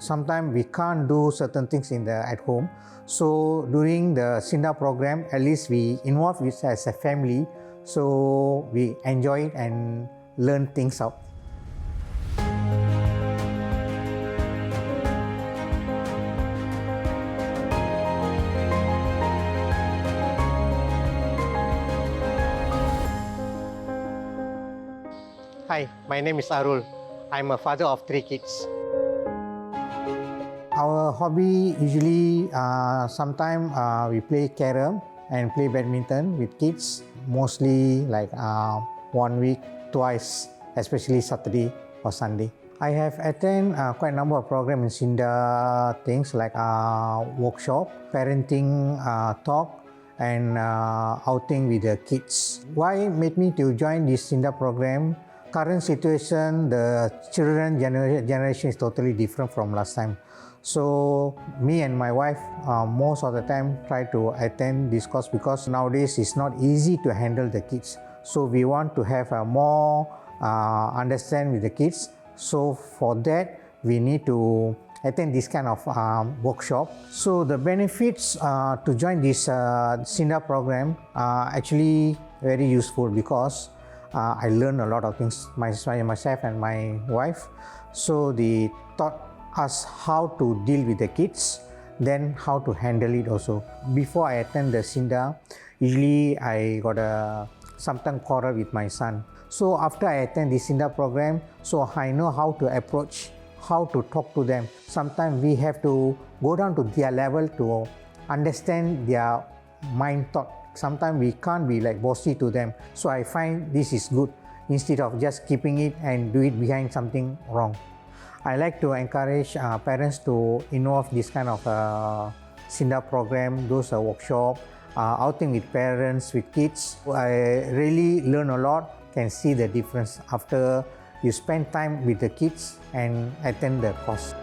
sometimes we can't do certain things at home. So during the SINDA program, at least we involve with as a family, so we enjoy it and learn things out. Hi, my name is Arul. I'm a father of 3 kids. Our hobby usually sometimes we play carom and play badminton with kids, mostly like 1 week, twice, especially Saturday or Sunday. I have attended quite a number of programs in SINDA, things like workshop, parenting talk, and outing with the kids. Why made me to join this SINDA program? Current situation, the children generation is totally different from last time. So me and my wife most of the time try to attend this course because nowadays it's not easy to handle the kids. So we want to have a more understand with the kids. So for that we need to attend this kind of workshop. So the benefits to join this SINDA program are actually very useful because I learned a lot of things myself and my wife. So they taught us how to deal with the kids, then how to handle it also. Before I attend the SINDA, usually I got sometimes quarrel with my son. So after I attend the SINDA program, so I know how to approach, how to talk to them. Sometimes we have to go down to their level to understand their mind thought. Sometimes we can't be like bossy to them. So I find this is good instead of just keeping it and do it behind something wrong. I like to encourage parents to involve this kind of SINDA program, those workshop, outing with parents, with kids. I really learn a lot, can see the difference after you spend time with the kids and attend the course.